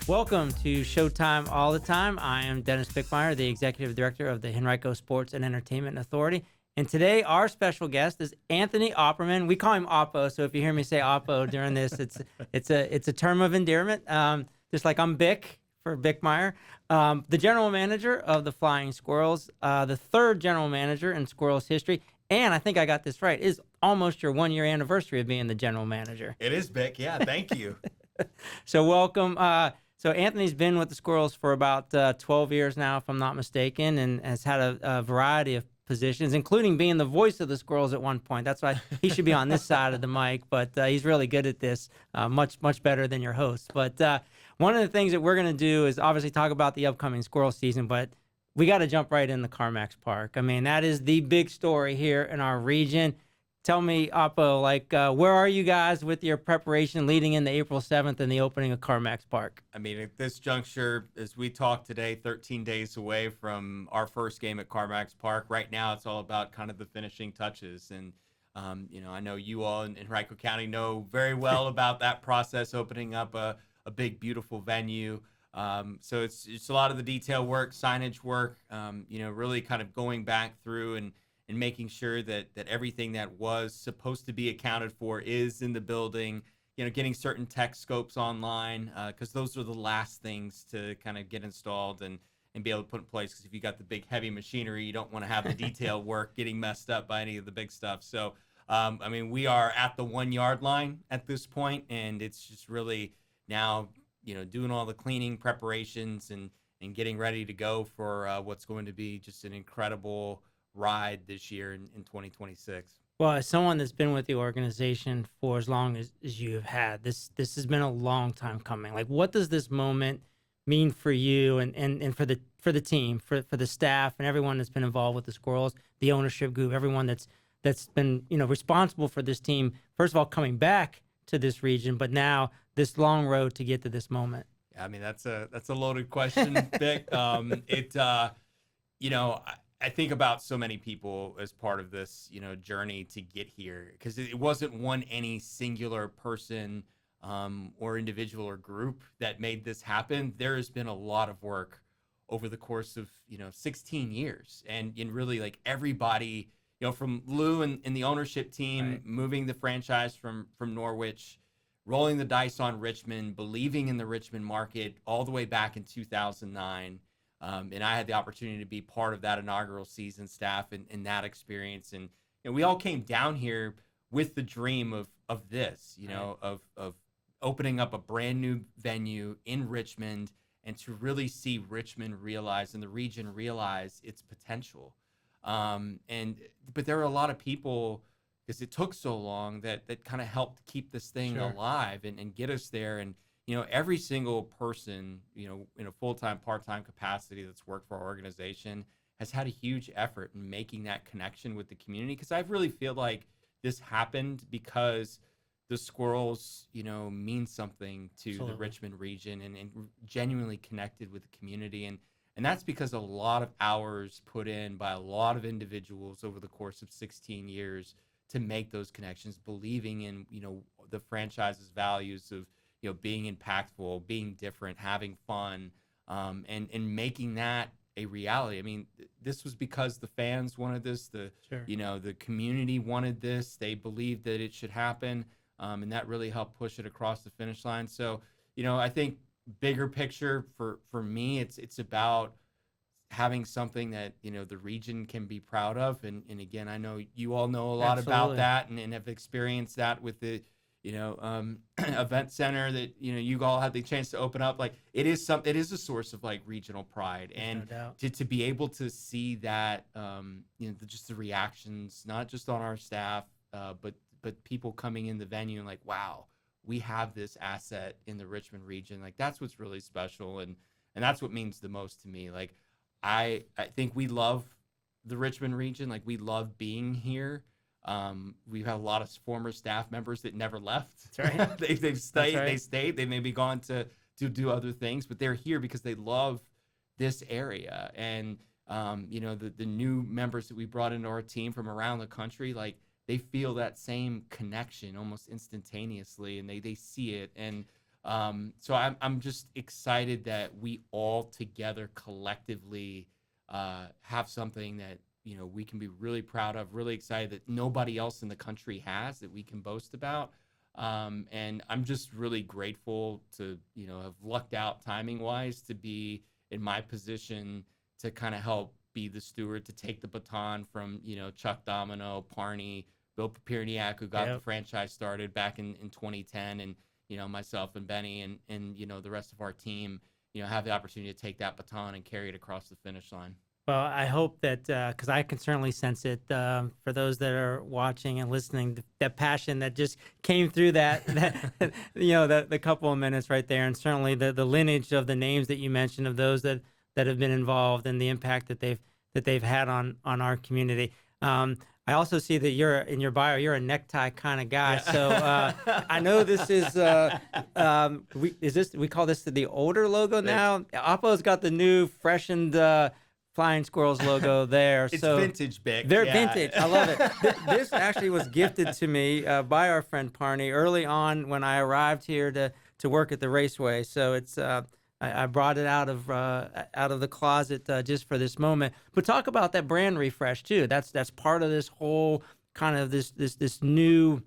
Welcome to Showtime All the Time. I am Dennis Bickmeier, the Executive Director of the Henrico Sports and Entertainment Authority. And today, our special guest is Anthony Oppermann. We call him Oppo, so if you hear me say Oppo during this, it's a term of endearment. Just like I'm Bick for Bickmeier, the General Manager of the Flying Squirrels, the third General Manager in Squirrels history, and I think I got this right, is almost your 1 year anniversary of being the General Manager. It is, Bick. Yeah, thank you. So welcome. So Anthony's been with the Squirrels for about 12 years now, if I'm not mistaken, and has had a variety of positions, including being the voice of the Squirrels at one point. That's why he should be on this side of the mic, but he's really good at this, much better than your host. But one of the things that we're going to do is obviously talk about the upcoming Squirrel season, but we got to jump right into Carmack's Park. I mean, that is the big story here in our region. Tell me, Oppo, where are you guys with your preparation leading into April 7th and the opening of Carmack's Park? I mean, at this juncture, as we talk today, 13 days away from our first game at Carmack's Park. Right now, it's all about kind of the finishing touches. And, I know you all in Henrico County know very well about that process, opening up a big, beautiful venue. So it's a lot of the detail work, signage work, really kind of going back through and making sure that everything that was supposed to be accounted for is in the building, getting certain tech scopes online, because those are the last things to kind of get installed and be able to put in place. Because if you got the big heavy machinery, you don't want to have the detail work getting messed up by any of the big stuff. So, we are at the 1 yard line at this point, and it's just really now, doing all the cleaning preparations and getting ready to go for what's going to be just an incredible ride this year in 2026. Well, as someone that's been with the organization for as long as you have had, this has been a long time coming. Like, what does this moment mean for you and for the team, for the staff and everyone that's been involved with the Squirrels, the ownership group, everyone that's been responsible for this team, first of all, coming back to this region, but now this long road to get to this moment? Yeah, I mean, that's a loaded question, Vic. I think about so many people as part of this, journey to get here, because it wasn't any singular person or individual or group that made this happen. There has been a lot of work over the course of, 16 years. And really, like, everybody, from Lou and the ownership team, Right. moving the franchise from Norwich, rolling the dice on Richmond, believing in the Richmond market all the way back in 2009. And I had the opportunity to be part of that inaugural season staff and that experience. And we all came down here with the dream of this, Right. of opening up a brand new venue in Richmond and to really see Richmond realize and the region realize its potential. But there are a lot of people, because it took so long, that kind of helped keep this thing Sure. alive and get us there. And every single person, in a full-time, part-time capacity that's worked for our organization has had a huge effort in making that connection with the community. Because I really feel like this happened because the Squirrels, mean something to the Absolutely. Richmond region and genuinely connected with the community. And that's because a lot of hours put in by a lot of individuals over the course of 16 years to make those connections, believing in, the franchise's values of, being impactful, being different, having fun, and making that a reality. I mean, this was because the fans wanted this, Sure. the community wanted this, they believed that it should happen, and that really helped push it across the finish line. So, I think bigger picture for me, it's about having something that, the region can be proud of. And again, I know you all know a lot about Absolutely. that and have experienced that with the, event center that, you all had the chance to open up. Like, it is a source of, like, regional pride. There's And no doubt. to be able to see that, just the reactions, not just on our staff, but people coming in the venue and like, wow, we have this asset in the Richmond region. Like, that's what's really special. And that's what means the most to me. Like, I think we love the Richmond region. Like, we love being here. We've had a lot of former staff members that never left. That's right. They've stayed. right. They stayed. They may be gone to do other things, but they're here because they love this area. And the new members that we brought into our team from around the country, like, they feel that same connection almost instantaneously, and they see it. And So I'm just excited that we all together collectively have something that we can be really proud of, really excited that nobody else in the country has, that we can boast about. And I'm just really grateful to have lucked out timing wise to be in my position to kind of help be the steward, to take the baton from Chuck Domino, Parney, Bill Papirniak, who got the Yep. franchise started back in 2010, and myself and Benny and the rest of our team have the opportunity to take that baton and carry it across the finish line. Well, I hope that because I can certainly sense it for those that are watching and listening, that passion that just came through that the couple of minutes right there, and certainly the lineage of the names that you mentioned of those that have been involved and the impact that they've had on our community. I also see that you're in your bio, you're a necktie kind of guy. Yeah. So I know this is we call this the older logo now. Oppo's got the new freshened Flying Squirrels logo there. It's so vintage, Bick. They're Yeah. vintage. I love it. This actually was gifted to me by our friend Parney early on when I arrived here to work at the raceway. So it's I brought it out of the closet just for this moment. But talk about that brand refresh too. That's part of this whole kind of this new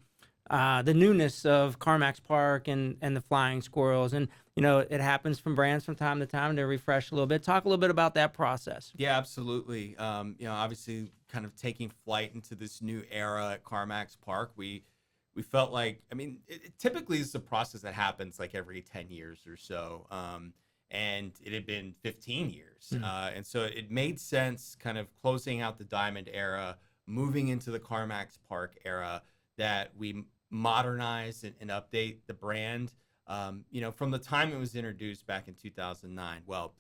the newness of CarMax Park and the Flying Squirrels. And it happens from brands from time to time to refresh a little bit. Talk a little bit about that process. Yeah, absolutely. Obviously, kind of taking flight into this new era at CarMax Park, we felt like, it typically is a process that happens like every 10 years or so, and it had been 15 years, and so it made sense, kind of closing out the Diamond era, moving into the CarMax Park era, that we modernize and update the brand. From the time it was introduced back in 2009. Well,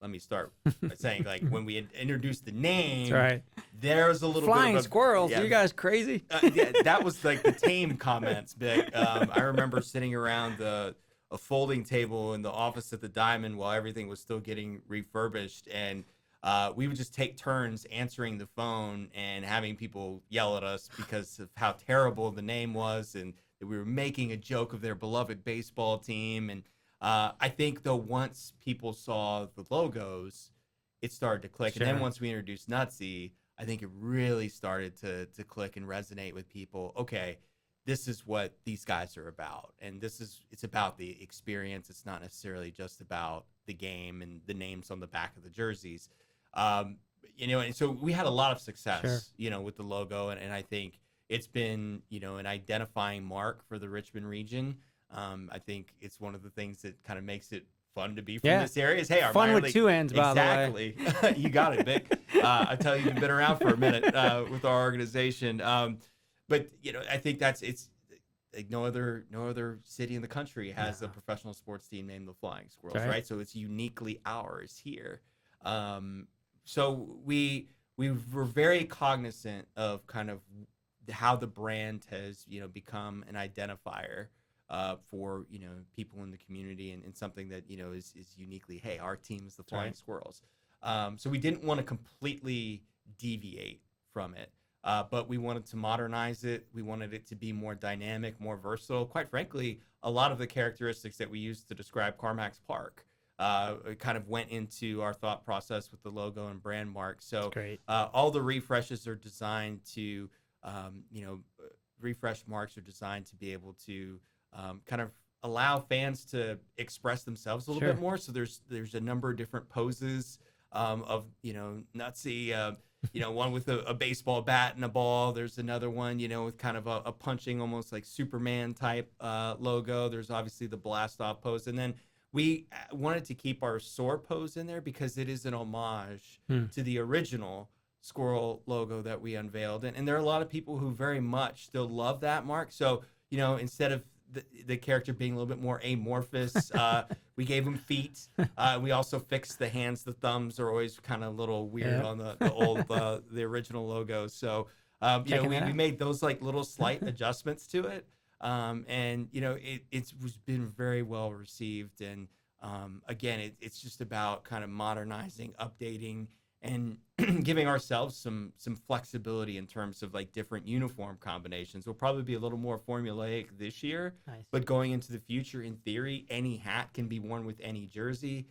let me start by saying, like, when we had introduced the name, That's right. there's a little Flying bit of Squirrels. yeah, You guys crazy? yeah, that was like the tame comments, Vic. I remember sitting around a folding table in the office at the Diamond while everything was still getting refurbished, and we would just take turns answering the phone and having people yell at us because of how terrible the name was, and that we were making a joke of their beloved baseball team. And I think, though, once people saw the logos, it started to click. Sure. And then once we introduced Nutsy, I think it really started to click and resonate with people. Okay, this is what these guys are about. And it's about the experience. It's not necessarily just about the game and the names on the back of the jerseys. And so we had a lot of success, Sure. with the logo. And I think it's been, an identifying mark for the Richmond region. I think it's one of the things that kind of makes it fun to be from this area. Is, hey, our fun minor with league, two ends, by the way. exactly. You got it, Vic. I tell you, you've been around for a minute with our organization. But I think it's like no other city in the country has a professional sports team named the Flying Squirrels, right? So it's uniquely ours here. So we were very cognizant of kind of how the brand has become an identifier for people in the community, and something that is uniquely, hey, our team is the Flying Squirrels. So we didn't want to completely deviate from it, but we wanted to modernize it. We wanted it to be more dynamic, more versatile. Quite frankly, a lot of the characteristics that we used to describe CarMax Park kind of went into our thought process with the logo and brand mark. So all the refreshes are designed to refresh marks are designed to be able to kind of allow fans to express themselves a little bit more. So there's a number of different poses of Nutsy, one with a baseball bat and a ball. There's another one with kind of a punching, almost like Superman type logo. There's obviously the blast off pose, and then we wanted to keep our soar pose in there because it is an homage to the original squirrel logo that we unveiled. And there are a lot of people who very much still love that mark. So, instead of the character being a little bit more amorphous, we gave him feet. We also fixed the hands. The thumbs are always kind of a little weird on the old, the original logo. So, we made those like little slight adjustments to it. And it's been very well received. And again, it's just about kind of modernizing, updating, and giving ourselves some flexibility in terms of like different uniform combinations. Will probably be a little more formulaic this year, Nice. but going into the future, in theory, any hat can be worn with any jersey.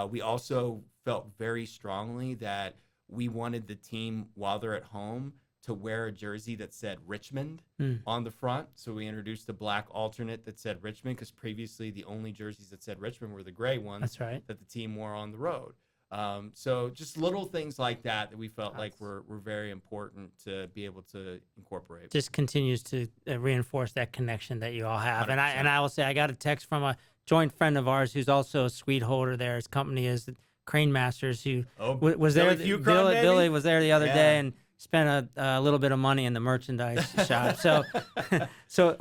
We also felt very strongly that we wanted the team, while they're at home, to wear a jersey that said Richmond on the front. So we introduced a black alternate that said Richmond, because previously the only jerseys that said Richmond were the gray ones. That's right. That the team wore on the road. So just little things like that we felt like were very important to be able to incorporate. Just continues to reinforce that connection that you all have. 100%. And I will say, I got a text from a joint friend of ours who's also a suite holder there. His company is Crane Masters, who was there. Billy was there the other day and spent a little bit of money in the merchandise shop. So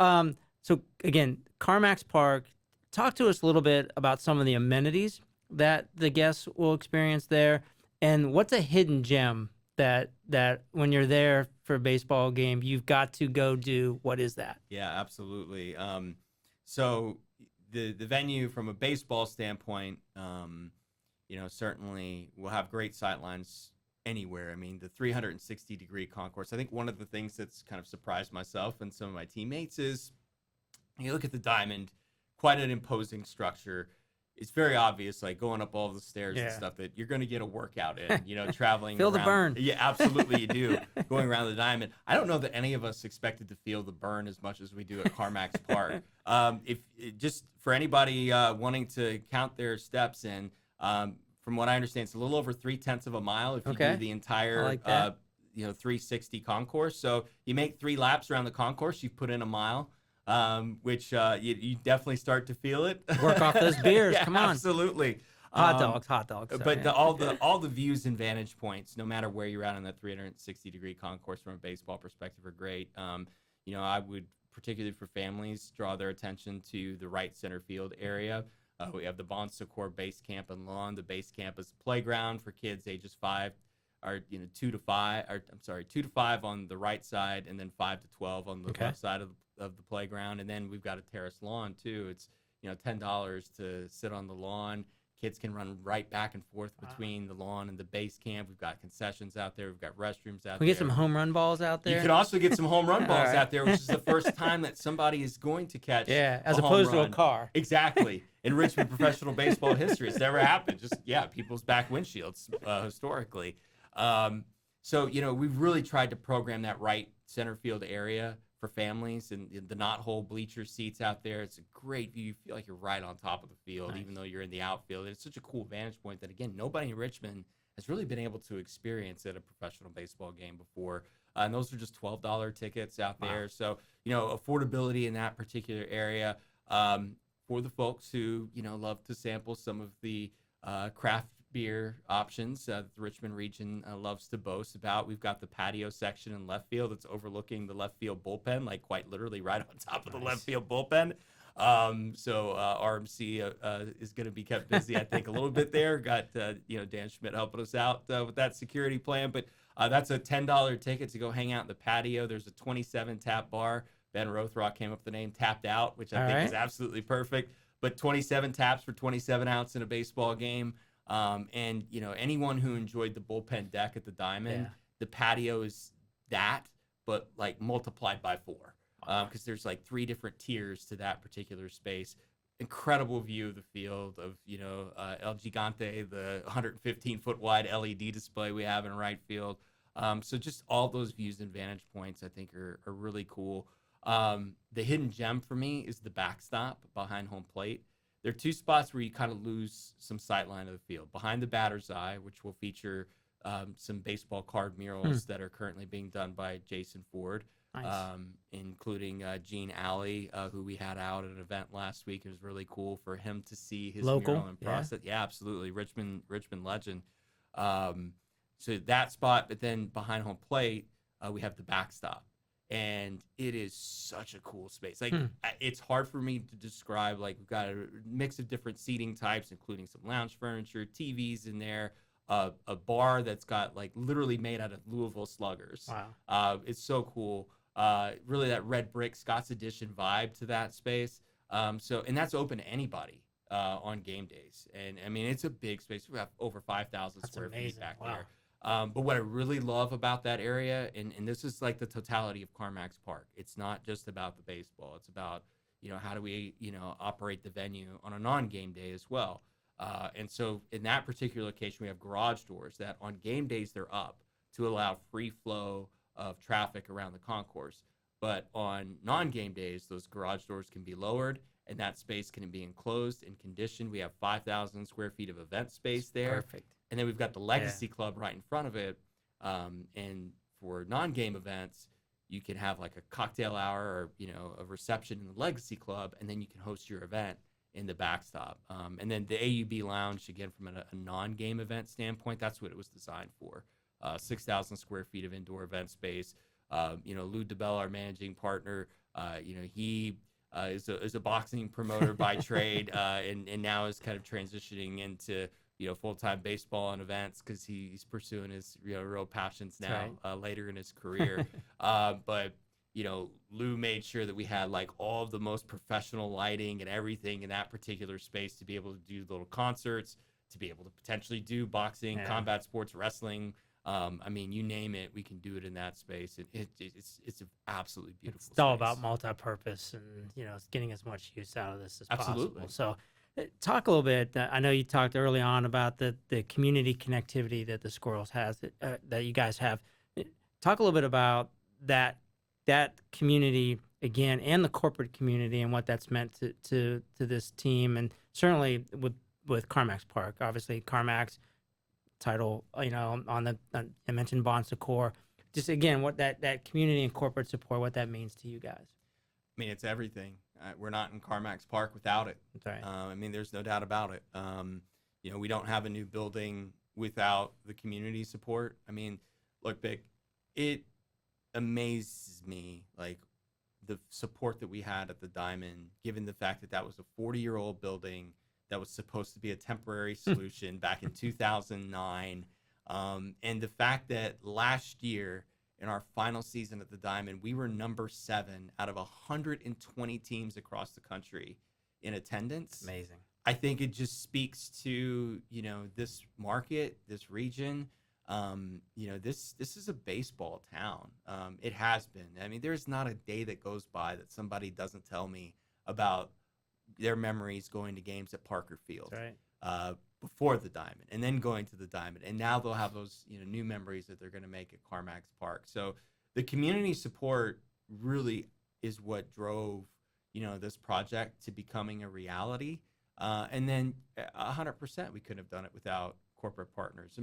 again, CarMax Park. Talk to us a little bit about some of the amenities that the guests will experience there, and what's a hidden gem that when you're there for a baseball game you've got to go do. What is that? Yeah, absolutely. So the venue from a baseball standpoint, certainly will have great sightlines anywhere. I mean, the 360-degree concourse. I think one of the things that's kind of surprised myself and some of my teammates is, you look at the diamond, quite an imposing structure. It's very obvious, like going up all the stairs and stuff, that you're going to get a workout in, traveling. Feel around. the burn. Yeah, absolutely you do. Going around the diamond. I don't know that any of us expected to feel the burn as much as we do at CarMax Park. If just for anybody wanting to count their steps in, from what I understand, it's a little over 3/10 of a mile if you do the entire 360 concourse. So you make 3 laps around the concourse, you've put in a mile. Which you definitely start to feel it. Work off those beers. Yeah, Come on. Absolutely. Hot dogs. Sorry, But all the views and vantage points, no matter where you're at on that 360-degree concourse from a baseball perspective, are great. I would, particularly for families, draw their attention to the right center field area. We have the Bon Secours base camp and lawn. The base camp is a playground for kids ages 2 to 5 on the right side, and then 5 to 12 on the left side of the playground. And then we've got a terrace lawn too. It's $10 to sit on the lawn. Kids can run right back and forth between the lawn and the base camp. We've got concessions out there. We've got restrooms out there. We get some home run balls out there. You can also get some home run balls out there, which is the first time that somebody is going to catch as a opposed home to run. a car. Exactly. In Richmond professional baseball history, it's never happened. Just people's back windshields historically. So we've really tried to program that right center field area for families, and the knothole bleacher seats out there. It's a great view. You feel like you're right on top of the field, even though you're in the outfield. It's such a cool vantage point that, again, nobody in Richmond has really been able to experience at a professional baseball game before. And those are just $12 tickets out there. So, affordability in that particular area for the folks who, love to sample some of the craft beer options that the Richmond region loves to boast about. We've got the patio section in left field that's overlooking the left field bullpen, like quite literally right on top of the left field bullpen. So RMC is going to be kept busy, I think, a little bit there. Got Dan Schmidt helping us out with that security plan, but that's a $10 ticket to go hang out in the patio. There's a 27 tap bar. Ben Rothrock came up with the name Tapped Out, which I think is absolutely perfect. But 27 taps for 27 outs in a baseball game. And anyone who enjoyed the bullpen deck at the Diamond, the patio is that, but like multiplied by 4, because there's like 3 different tiers to that particular space. Incredible view of the field of El Gigante, the 115-foot wide LED display we have in right field. So just all those views and vantage points I think are really cool. The hidden gem for me is the backstop behind home plate. There are 2 spots where you kind of lose some sight line of the field. Behind the batter's eye, which will feature some baseball card murals that are currently being done by Jason Ford, including Gene Alley, who we had out at an event last week. It was really cool for him to see his mural in process. Yeah, absolutely. Richmond legend. So that spot, but then behind home plate, we have the backstop. And it is such a cool space. Like it's hard for me to describe. Like we've got a mix of different seating types, including some lounge furniture, TVs in there, a bar that's got like literally made out of Louisville Sluggers. Wow. It's so cool. Really that red brick Scott's Edition vibe to that space. And that's open to anybody on game days. And I mean, it's a big space. We have over 5,000 square feet back there. But what I really love about that area, and this is like the totality of Carmack's Park, it's not just about the baseball. It's about, how do we, operate the venue on a non-game day as well. And so in that particular location, we have garage doors that on game days, they're up to allow free flow of traffic around the concourse. But on non-game days, those garage doors can be lowered and that space can be enclosed and conditioned. We have 5,000 square feet of event space there. Perfect. And then we've got the Legacy Club right in front of it. And for non-game events, you can have like a cocktail hour or, a reception in the Legacy Club, and then you can host your event in the backstop. And then the AUB Lounge, again, from a non-game event standpoint, that's what it was designed for. 6,000 square feet of indoor event space. Lou DeBell, our managing partner, he is a boxing promoter by trade, and now is kind of transitioning into full-time baseball and events because he's pursuing his real passions now, later in his career. But Lou made sure that we had like all of the most professional lighting and everything in that particular space to be able to do little concerts, to be able to potentially do boxing, combat sports, wrestling. You name it, we can do it in that space. It's an absolutely beautiful space. It's all about multi-purpose and, it's getting as much use out of this as Absolutely. possible. So talk a little bit. I know you talked early on about the community connectivity that the Squirrels has, that you guys have. Talk a little bit about that community again, and the corporate community, and what that's meant to this team, and certainly with Carmack's Park. Obviously, Carmack's title, on I mentioned Bon Secours. Just again, what that community and corporate support, what that means to you guys. It's everything. We're not in Carmack's Park without it. That's right. There's no doubt about it. We don't have a new building without the community support. Look, Bick, it amazes me, like, the support that we had at the Diamond, given the fact that that was a 40-year-old building that was supposed to be a temporary solution back in 2009. And the fact that last year, in our final season at the Diamond, we were number 7 out of 120 teams across the country in attendance. Amazing. I think it just speaks to, this market, this region. This is a baseball town. It has been. There's not a day that goes by that somebody doesn't tell me about their memories going to games at Parker Field. That's right. Before the Diamond, and then going to the Diamond, and now they'll have those new memories that they're going to make at Carmack's Park. So the community support really is what drove this project to becoming a reality. And then 100%, we couldn't have done it without corporate partners.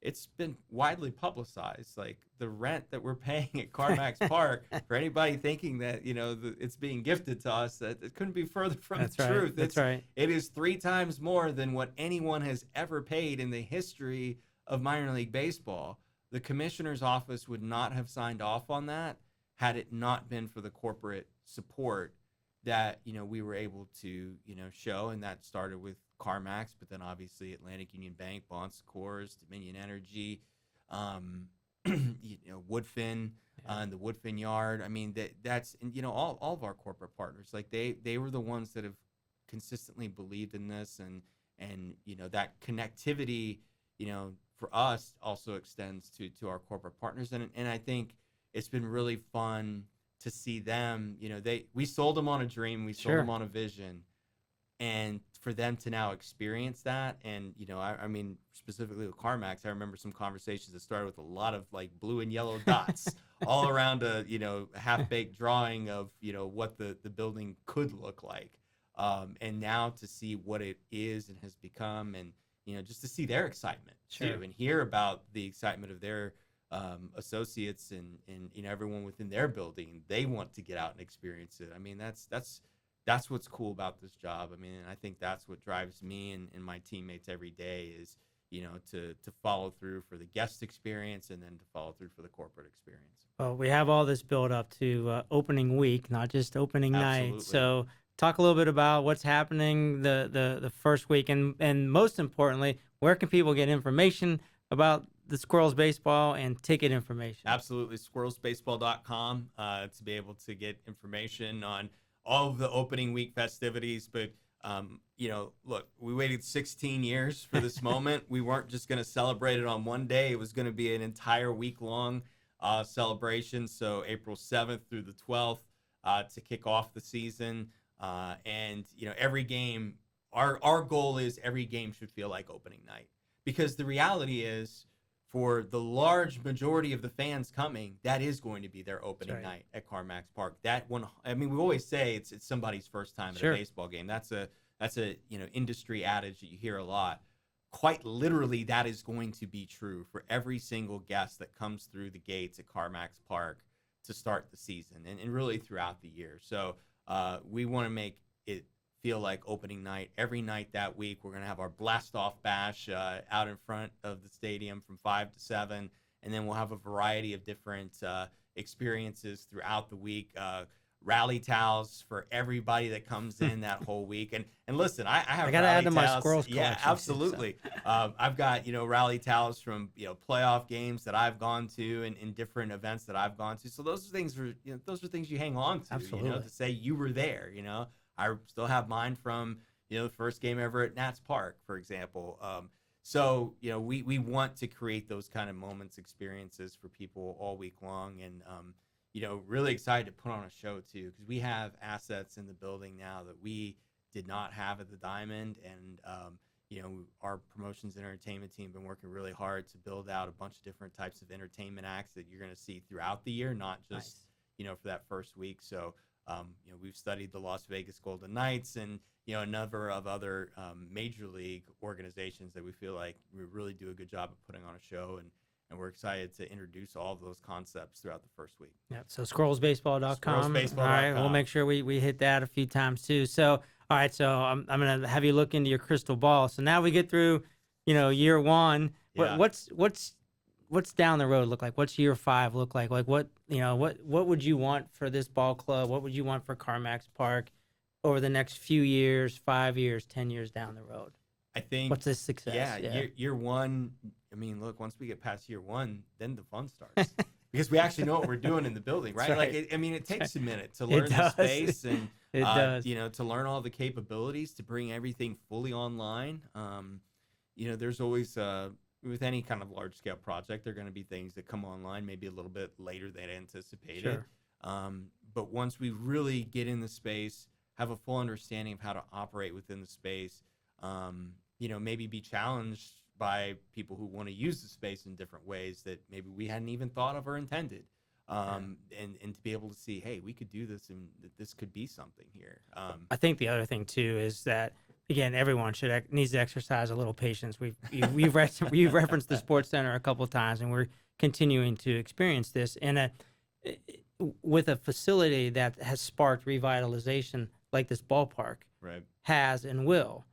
It's been widely publicized, like the rent that we're paying at Carmack's Park. For anybody thinking that it's being gifted to us, that it couldn't be further from the truth. That's right. It is 3 times more than what anyone has ever paid in the history of minor league baseball. The commissioner's office would not have signed off on that had it not been for the corporate support that we were able to show, and that started with Carmack's, but then obviously Atlantic Union Bank, Bon Secours, Dominion Energy, Woodfin, and the Woodfin Yard. That's all of our corporate partners. Like they were the ones that have consistently believed in this, and that connectivity for us also extends to our corporate partners, and I think it's been really fun to see them. We sold them on a dream, we sold them on a vision, and for them to now experience that. And specifically with Carmack's, I remember some conversations that started with a lot of like blue and yellow dots all around a half-baked drawing of what the building could look like, and now to see what it is and has become, and just to see their excitement too, and hear about the excitement of their associates and everyone within their building. They want to get out and experience it. That's what's cool about this job. And I think that's what drives me and my teammates every day is, to follow through for the guest experience, and then to follow through for the corporate experience. Well, we have all this build up to opening week, not just opening night. So talk a little bit about what's happening the first week, and most importantly, where can people get information about the Squirrels baseball and ticket information? Absolutely. Squirrelsbaseball.com to be able to get information on all of the opening week festivities. But Look, we waited 16 years for this moment. We weren't just going to celebrate it on one day. It was going to be an entire week-long celebration. So April 7th through the 12th to kick off the season. Every game, our goal is every game should feel like opening night. Because the reality is, for the large majority of the fans coming, that is going to be their opening night at CarMax Park. That one, I mean, we always say it's somebody's first time at a baseball game. That's a industry adage that you hear a lot. Quite literally, that is going to be true for every single guest that comes through the gates at CarMax Park to start the season, and really throughout the year. So we want to make it feel like opening night every night that week. We're going to have our blast off bash out in front of the stadium from 5 to 7, and then we'll have a variety of different experiences throughout the week. Rally towels for everybody that comes in that whole week. And listen, I have gotta rally add to my towels. Squirrels Yeah, collection. absolutely. I've got rally towels from playoff games that I've gone to and in different events that I've gone to. So those are things you hang on to. Absolutely. To say you were there. I still have mine from the first game ever at Nats Park, for example. So we want to create those kind of moments, experiences for people all week long, and really excited to put on a show too, because we have assets in the building now that we did not have at the Diamond, and our promotions and entertainment team have been working really hard to build out a bunch of different types of entertainment acts that you're going to see throughout the year, not just for that first week. So we've studied the Las Vegas Golden Knights and a number of other major league organizations that we feel like we really do a good job of putting on a show, and we're excited to introduce all of those concepts throughout the first week. Yeah, so squirrelsbaseball.com. Squirrelsbaseball.com. All right, we'll make sure we hit that a few times too. So, all right, so I'm going to have you look into your crystal ball. So now we get through, year one. Yeah. What's down the road look like? What's year 5 look like? Like what would you want for this ball club? What would you want for CarMax Park over the next few years, 5 years, 10 years down the road? I think what's this success? Yeah. Year one. I mean, look, once we get past year one, then the fun starts because we actually know what we're doing in the building, right? Right. It takes a minute to learn the space and it does. To learn all the capabilities to bring everything fully online. There's always with any kind of large scale project, there are going to be things that come online maybe a little bit later than anticipated. Sure. But once we really get in the space, have a full understanding of how to operate within the space, maybe be challenged by people who want to use the space in different ways that maybe we hadn't even thought of or intended. And to be able to see, hey, we could do this, and that this could be something here. I think the other thing too is that, again, everyone needs to exercise a little patience. We've referenced the Sports Center a couple of times, and we're continuing to experience this with a facility that has sparked revitalization like this ballpark has and will.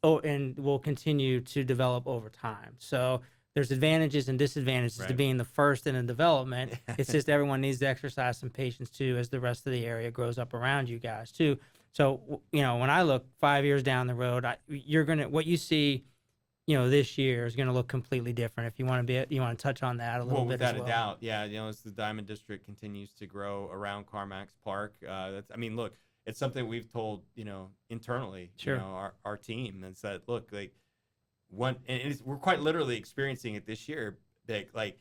And will continue to develop over time. So there's advantages and disadvantages to being the first in a development. It's just everyone needs to exercise some patience too as the rest of the area grows up around you guys too. So when I look 5 years down the road, what you see, this year is gonna look completely different. If you want to touch on that a little bit as well. Without a doubt, yeah. As the Diamond District continues to grow around CarMax Park, look. It's something we've told, internally, our team, and said, look, we're quite literally experiencing it this year. Like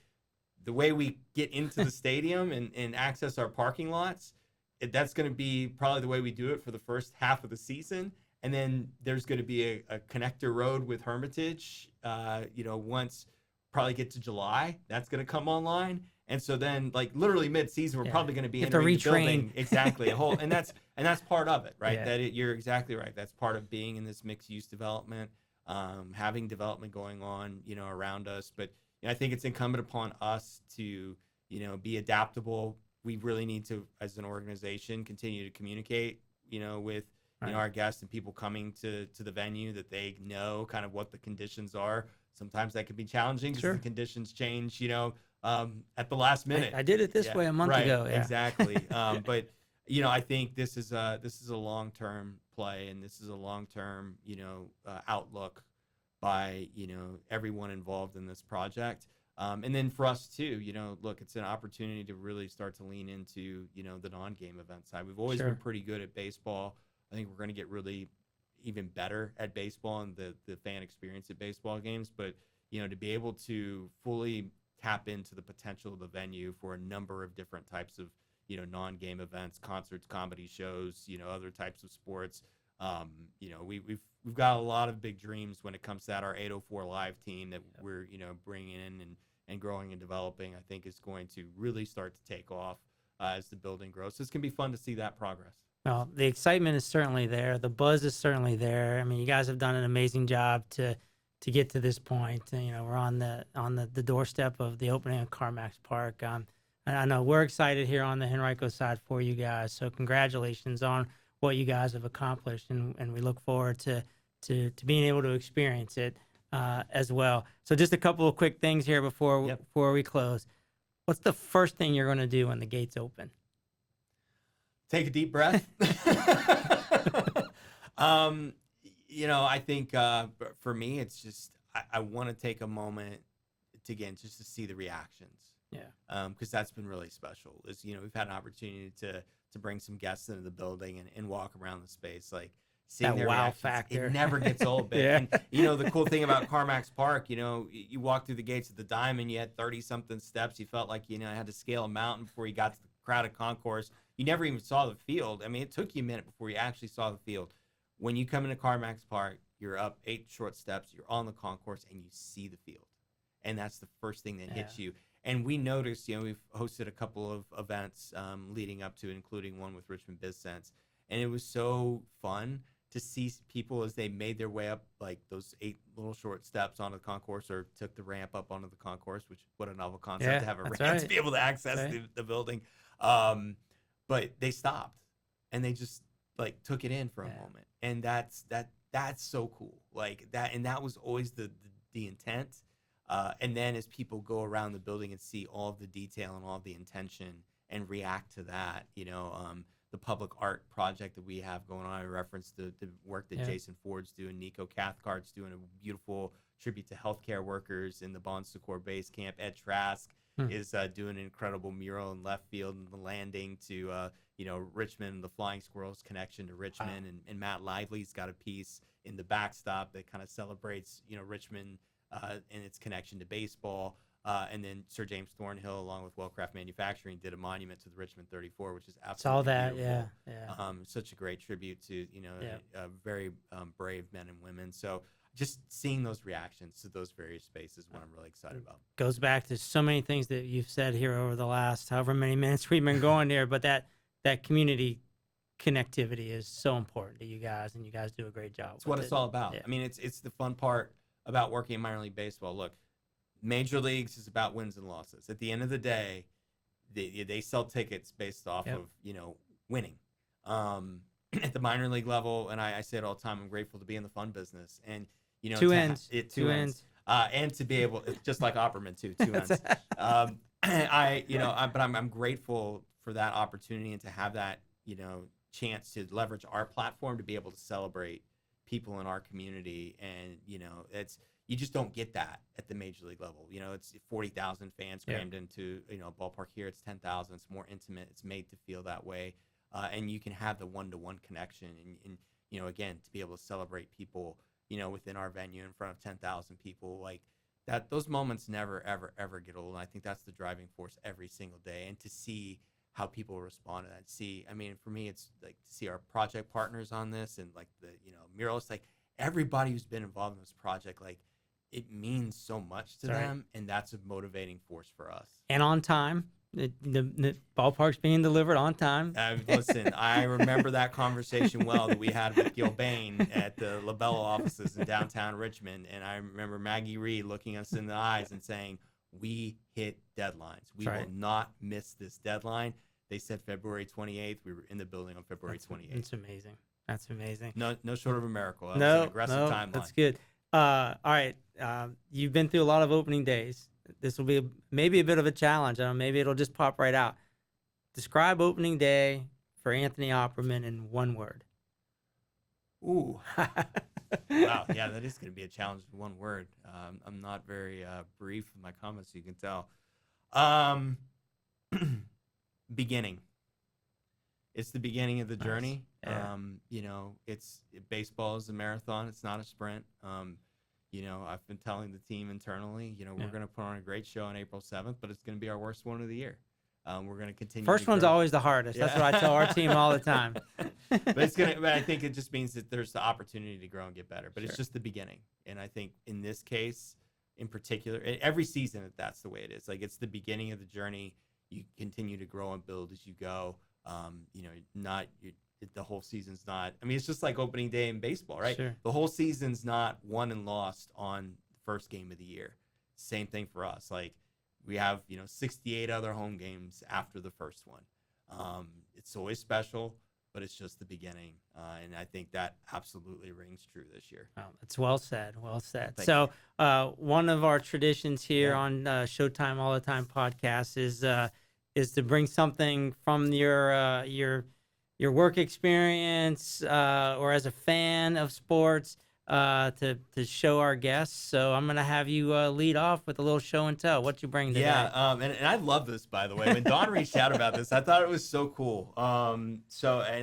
the way we get into the stadium and access our parking lots, that's going to be probably the way we do it for the first half of the season. And then there's going to be a connector road with Hermitage, once probably get to July, that's going to come online. And so then, literally mid-season, we're probably going to be entering the building. Exactly. And that's part of it, right? Yeah. You're exactly right. That's part of being in this mixed-use development, having development going on, around us. But I think it's incumbent upon us to, be adaptable. We really need to, as an organization, continue to communicate, with our guests and people coming to the venue, that they know kind of what the conditions are. Sometimes that can be challenging because the conditions change, at the last minute. I did it this way a month ago. Yeah. Exactly. But I think this is a long-term play, and this is a long-term outlook by everyone involved in this project. And then for us too, look, it's an opportunity to really start to lean into the non-game event side. We've always been pretty good at baseball. I think we're going to get really even better at baseball and the fan experience at baseball games. But, to be able to fully tap into the potential of the venue for a number of different types of, non-game events, concerts, comedy shows, other types of sports. We've got a lot of big dreams when it comes to that. Our 804 Live team that we're, bringing in and growing and developing, I think is going to really start to take off as the building grows. So it's going to be fun to see that progress. Well, the excitement is certainly there. The buzz is certainly there. I mean, you guys have done an amazing job to get to this point. And, we're on the doorstep of the opening of CarMax Park. And I know we're excited here on the Henrico side for you guys. So congratulations on what you guys have accomplished, and we look forward to being able to experience it as well. So just a couple of quick things here before we close. What's the first thing you're going to do when the gates open? Take a deep breath. I think for me, it's just I want to take a moment just to see the reactions. Yeah. Because that's been really special. We've had an opportunity to bring some guests into the building and walk around the space, like seeing that their wow reactions. factor. It never gets old, Ben. Yeah. And the cool thing about CarMax Park, you walk through the gates of the Diamond, you had 30 something steps. You felt like had to scale a mountain before you got to the crowded concourse. You never even saw the field. I mean, it took you a minute before you actually saw the field. When you come into CarMax Park, you're up 8 short steps, you're on the concourse, and you see the field. And that's the first thing that hits you. And we noticed, we've hosted a couple of events leading up to it, including one with Richmond BizSense. And it was so fun to see people as they made their way up, like those 8 little short steps onto the concourse, or took the ramp up onto the concourse, which what a novel concept to have a ramp to be able to access the building. But they stopped and they just like took it in for a moment. And that's so cool. Like that. And that was always the intent. And then as people go around the building and see all of the detail and all of the intention and react to that, the public art project that we have going on, I referenced the work that Jason Ford's doing, Nico Cathcart's doing a beautiful tribute to healthcare workers in the Bon Secours base camp. Ed Trask is doing an incredible mural in left field and the landing to, Richmond, the Flying Squirrels connection to Richmond. And Matt Lively's got a piece in the backstop that kind of celebrates, Richmond and its connection to baseball. And then Sir James Thornhill, along with Wellcraft Manufacturing, did a monument to the Richmond 34, which is absolutely beautiful. Yeah. Such a great tribute to, very brave men and women. So just seeing those reactions to those various spaces is what I'm really excited about. Goes back to so many things that you've said here over the last however many minutes we've been going here, but that community connectivity is so important to you guys, and you guys do a great job. It's what it's all about. Yeah. I mean, it's the fun part about working in minor league baseball. Look, major leagues is about wins and losses. At the end of the day, they sell tickets based off of winning. At the minor league level, and I say it all the time, I'm grateful to be in the fun business, and two ends. And to be able, just like Oppermann too, two ends. But I'm grateful for that opportunity and to have that chance to leverage our platform to be able to celebrate people in our community. And you just don't get that at the major league level. It's 40,000 fans crammed into a ballpark. Here it's 10,000. It's more intimate. It's made to feel that way, and you can have the one-to-one connection. And again, to be able to celebrate people within our venue in front of 10,000 people, like that, those moments never ever get old. And I think that's the driving force every single day. And to see how people respond to that, for me, it's like to see our project partners on this, and like the muralists, like everybody who's been involved in this project, like it means so much to them, and that's a motivating force for us. And on time, the ballpark's being delivered on time. Listen, I remember that conversation well that we had with Gil Bain at the LaBella offices in downtown Richmond, and I remember Maggie Reed looking us in the eyes and saying, "We hit deadlines. We will not miss this deadline." They said February 28th. We were in the building on February 28th. That's amazing. That's amazing. No short of a miracle. That was an aggressive timeline. That's good. All right. You've been through a lot of opening days. This will be maybe a bit of a challenge. Maybe it'll just pop right out. Describe opening day for Anthony Oppermann in one word. Ooh. Wow. Yeah, that is going to be a challenge in one word. I'm not very brief in my comments, you can tell. Beginning. it's the beginning of the Nice. journey. Yeah. Baseball is a marathon. It's not a sprint. I've been telling the team internally, we're Yeah. going to put on a great show on April 7th, but it's going to be our worst one of the year. We're going to continue. First to one's grow. always the hardest. That's what I tell our team all the time. But I think it just means that there's the opportunity to grow and get better. But it's just the beginning. And I think in this case, in particular, every season that's the way it is. Like, it's the beginning of the journey. You continue to grow and build as you go. The whole season's not. I mean, it's just like opening day in baseball, right? Sure. The whole season's not won and lost on the first game of the year. Same thing for us. Like, we have 68 other home games after the first one. It's always special, but it's just the beginning, and I think that absolutely rings true this year. Oh, that's well said. Well said. Thank So, one of our traditions here Yeah. on Showtime All the Time podcast is to bring something from your work experience or as a fan of sports to show our guests. So I'm gonna have you lead off with a little show and tell. What you bring today? Yeah, and I love this, by the way. When Dawn reached out about this, I thought it was so cool. And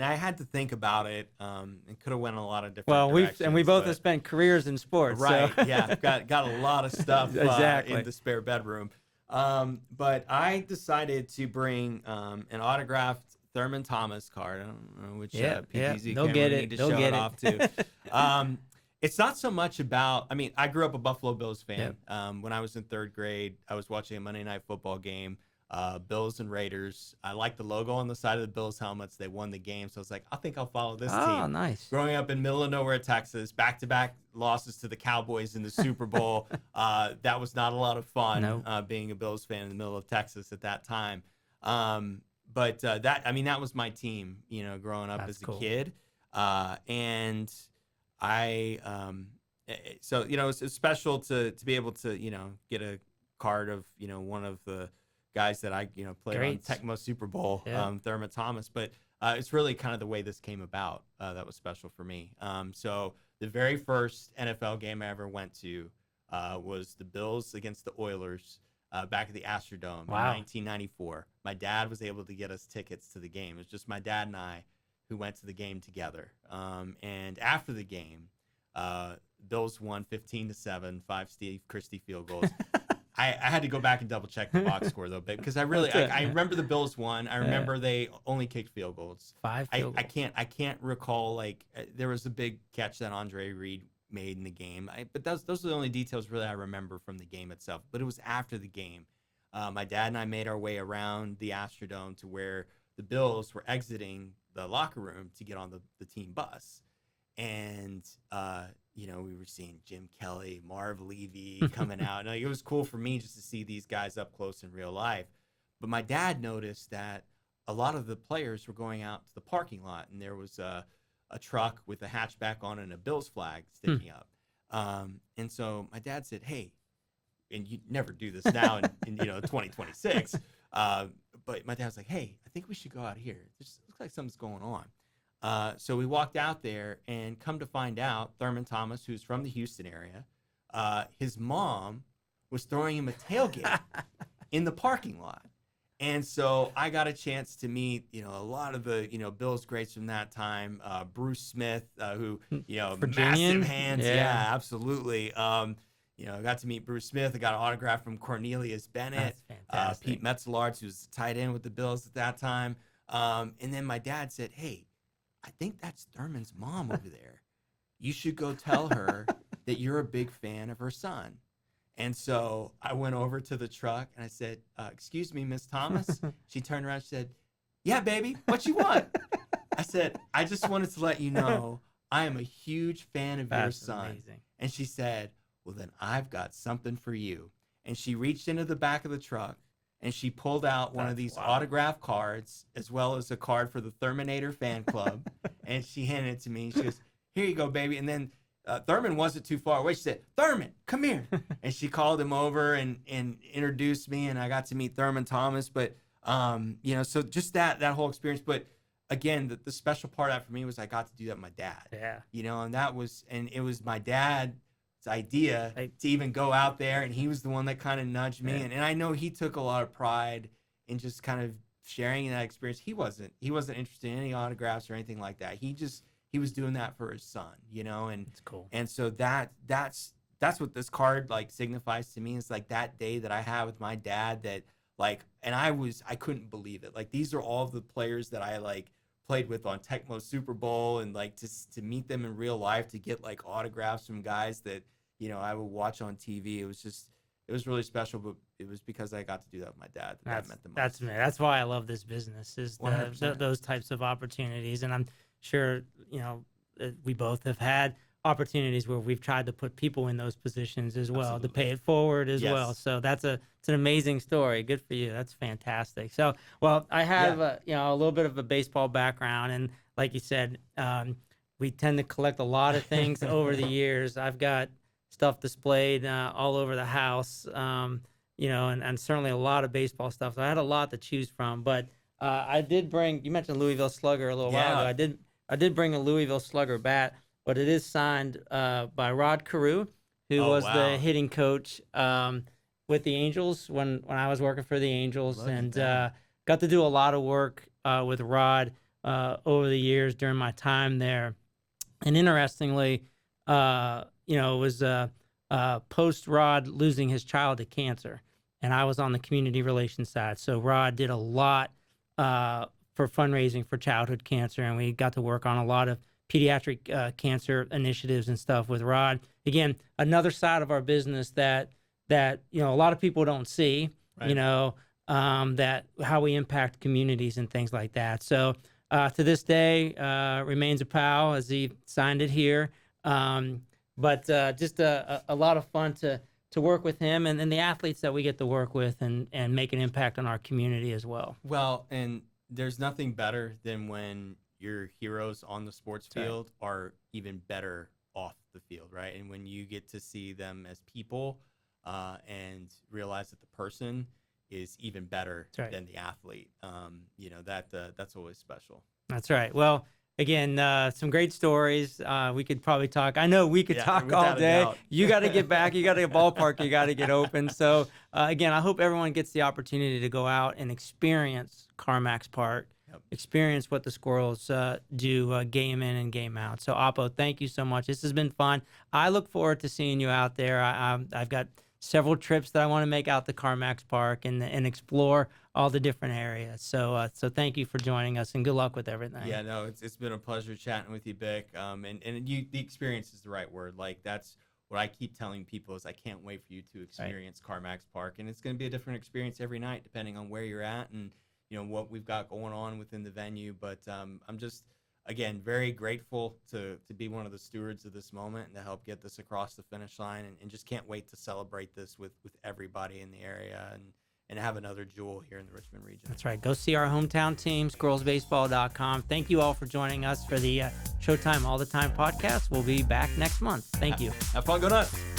I had to think about it. It could have went in a lot of different Well, directions. we both but- have spent careers in sports, Right. so. Yeah. Got a lot of stuff Exactly. in the spare bedroom. But I decided to bring an autographed Thurman Thomas card. I don't know which PTZ they'll camera get we it. need to They'll show get it it. off to. It's not so much about. I mean, I grew up a Buffalo Bills fan. When I was in third grade, I was watching a Monday Night Football game. Bills and Raiders. I liked the logo on the side of the Bills helmets. They won the game, so I was like, I think I'll follow this Oh, team. nice. Growing up in middle of nowhere, Texas, back-to-back losses to the Cowboys in the Super Bowl. That was not a lot of fun. Nope. Being a Bills fan in the middle of Texas at that time. But that was my team. Growing up That's as a cool. kid, and I it's special to be able to get a card of one of the guys that I played Greats. on Tecmo Super Bowl, Thurman Thomas. But it's really kind of the way this came about that was special for me. So the very first NFL game I ever went to was the Bills against the Oilers back at the Astrodome Wow. in 1994. My dad was able to get us tickets to the game. It was just my dad and I who went to the game together. And after the game, Bills won 15-7, 5 Steve Christie field goals. I had to go back and double check the box score though, because I remember the Bills won. I remember they only kicked field goals. 5 I field goals. can't recall there was a big catch that Andre Reed made in the game. But those are the only details really I remember from the game itself. But it was after the game. My dad and I made our way around the Astrodome to where the Bills were exiting the locker room to get on the team bus. And we were seeing Jim Kelly, Marv Levy coming out. And it was cool for me just to see these guys up close in real life. But my dad noticed that a lot of the players were going out to the parking lot, and there was a truck with a hatchback on and a Bills flag sticking up. And so my dad said, "Hey," and you never do this now in 2026. But my dad was like, "Hey, I think we should go out here. It looks like something's going on." So we walked out there, and come to find out, Thurman Thomas, who's from the Houston area, his mom was throwing him a tailgate in the parking lot. And so I got a chance to meet, a lot of the, Bills greats from that time. Bruce Smith, who, Virginian? massive hands. Yeah. Yeah, absolutely. I got to meet Bruce Smith. I got an autograph from Cornelius Bennett. That's fantastic. Pete Metzelards, who was tight end with the Bills at that time. And then my dad said, "Hey, I think that's Thurman's mom over there. You should go tell her that you're a big fan of her son." And so I went over to the truck and I said, "Excuse me, Miss Thomas." She turned around and said, "Yeah, baby, what you want?" I said, "I just wanted to let you know I am a huge fan of your That's son." amazing. And she said, "Well, then I've got something for you." And she reached into the back of the truck and she pulled out one of That's these wild. autograph cards, as well as a card for the Thurminator fan club. And she handed it to me. She goes, "Here you go, baby." And then Thurman wasn't too far away. She said, "Thurman, come here." And she called him over and introduced me, and I got to meet Thurman Thomas. But, so just that whole experience. But again, the special part of that for me was I got to do that with my dad. Yeah. And it was my dad's idea to even go out there, and he was the one that kind of nudged me. Yeah. And I know he took a lot of pride in just kind of sharing that experience. He wasn't interested in any autographs or anything like that. He was doing that for his son, and It's cool. and so that's what this card like signifies to me. Is like that day that I had with my dad that like, and I couldn't believe it. Like, these are all of the players that I like played with on Tecmo Super Bowl, and like to meet them in real life, to get like autographs from guys that I would watch on TV. It was really special, but it was because I got to do that with my dad that meant the most. That's why I love this business, is those types of opportunities. And I'm sure we both have had opportunities where we've tried to put people in those positions as well. Absolutely. To pay it forward as well. So it's an amazing story. Good for you. That's fantastic. So, well, I have a little bit of a baseball background, and like you said, we tend to collect a lot of things over the years. I've got stuff displayed all over the house, and certainly a lot of baseball stuff. So I had a lot to choose from, but I did bring, you mentioned Louisville Slugger a little while ago. I did bring a Louisville Slugger bat, but it is signed by Rod Carew, who was the hitting coach with the Angels when I was working for the Angels. Got to do a lot of work with Rod over the years during my time there. And interestingly, it was post Rod losing his child to cancer, and I was on the community relations side. So Rod did a lot for fundraising for childhood cancer, and we got to work on a lot of pediatric cancer initiatives and stuff with Rod. Again, another side of our business that a lot of people don't see. Right. That how we impact communities and things like that. So to this day, remains a pal, as he signed it here. But just a lot of fun to work with him and the athletes that we get to work with and make an impact on our community as well. Well, and there's nothing better than when your heroes on the sports field are even better off the field, right? And when you get to see them as people and realize that the person is even better than the athlete, that's always special. That's right. Well, again, some great stories. We could probably talk. I know we could talk all day. You got to get back. You got to get ballpark. You got to get open. So, again, I hope everyone gets the opportunity to go out and experience CarMax Park, experience what the Squirrels do game in and game out. So, Oppo, thank you so much. This has been fun. I look forward to seeing you out there. I've got several trips that I want to make out to CarMax Park and explore all the different areas. So thank you for joining us, and good luck with everything. Yeah, no, it's been a pleasure chatting with you, Bick. The experience is the right word. Like, that's what I keep telling people is I can't wait for you to experience CarMax Park, and it's going to be a different experience every night depending on where you're at and what we've got going on within the venue. But I'm just, again, very grateful to be one of the stewards of this moment and to help get this across the finish line, and just can't wait to celebrate this with everybody in the area and have another jewel here in the Richmond region. That's right. Go see our hometown team, squirrelsbaseball.com. Thank you all for joining us for the Showtime All the Time podcast. We'll be back next month. Thank you. Have fun. Go Nuts.